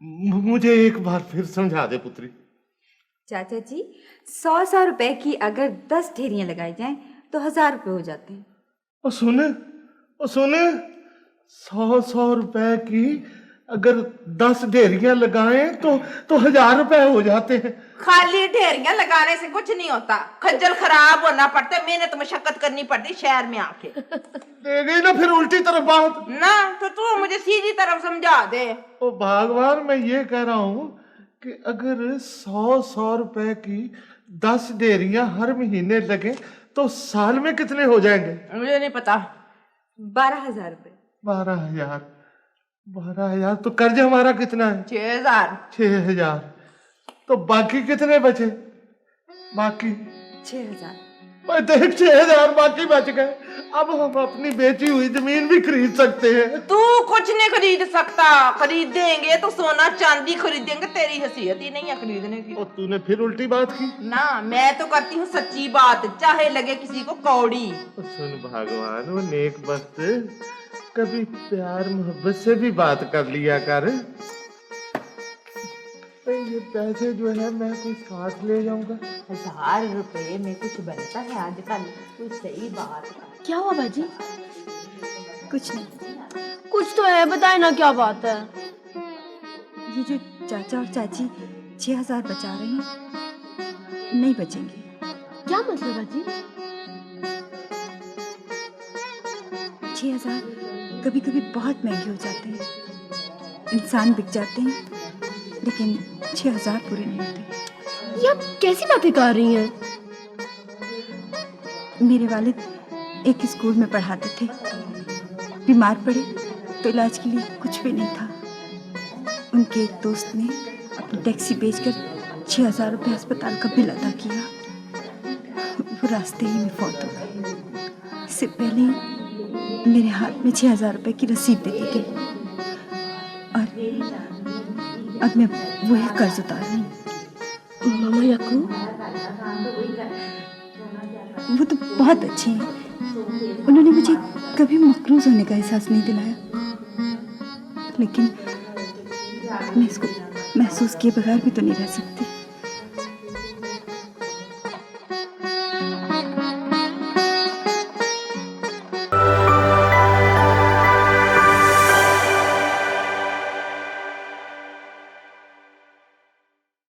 मुझे एक बार फिर समझा दे पुत्री। चाचा जी, 100 रुपए की अगर 10 ढेरियां लगाई जाएं तो 1000 रुपए हो जाते हैं। और सुने 100 रुपए की अगर 10 ढेरियां लगाएं तो 1000 रुपए हो जाते हैं। खाली ढेरियां लगाने से कुछ नहीं होता, खज्जल खराब होना पड़ता है, मेहनत मशक्कत करनी पड़ती शहर में आके। दे गई ना फिर उल्टी तरफ बात ना तो तू मुझे सीधी तरफ समझा दे। ओ भगवान, मैं ये कह रहा हूं कि अगर 100 रुपए की 10 ढेरियां हर महीने लगे तो साल में कितने हो जाएंगे? मुझे नहीं पता। 12,000 रुपए। 12,000 तो कर्ज हमारा कितना है? 6,000। 6,000 तो बाकी कितने बचे? बाकी 6,000। मैं देख 6,000 बाकी बच गए। अब हम अपनी बेची हुई जमीन भी खरीद सकते हैं। तू कुछ नहीं खरीद सकता, खरीदेंगे तो सोना चांदी खरीदेंगे, तेरी हैसियत ही नहीं है खरीदने की। और तूने फिर उल्टी बात की ना, मैं तो करती हूँ सच्ची बात, चाहे लगे किसी को कौड़ी। सुन भगवान, वो नेक बख्त कभी प्यार मोहब्बत से भी बात कर लिया कर। ये पैसे जो है मैं कोई साथ ले जाऊंगा। 1000 रुपए में कुछ बनता है आजकल? कोई सही बात कर। क्या हुआ बाजी? कुछ नहीं। कुछ तो है, बताए ना क्या बात है। ये जो चाचा और चाची 6,000 बचा रहे हैं, नहीं बचेंगे। क्या मतलब बाजी? 6,000 कभी कभी बहुत महंगे हो जाते हैं। इंसान बिक जाते हैं, लेकिन 6,000 पूरे नहीं होते। ये आप कैसी बातें कर रही हैं? मेरे वालिद एक स्कूल में पढ़ाते थे। बीमार पड़े तो इलाज के लिए कुछ भी नहीं था। उनके एक दोस्त ने अपनी टैक्सी बेचकर 6,000 रुपये अस्पताल का बिल अदा किया। वो रास्ते ही में फौत हो गए। इससे पहले मेरे हाथ में 6,000 रुपये की रसीद दे दी गई और अब मैं वही कर्ज उतार रही हूँ। मामा याकूब, वो तो बहुत अच्छे हैं। उन्होंने मुझे कभी मकरूज होने का एहसास नहीं दिलाया, लेकिन मैं इसको महसूस किए बगैर भी तो नहीं रह सकती।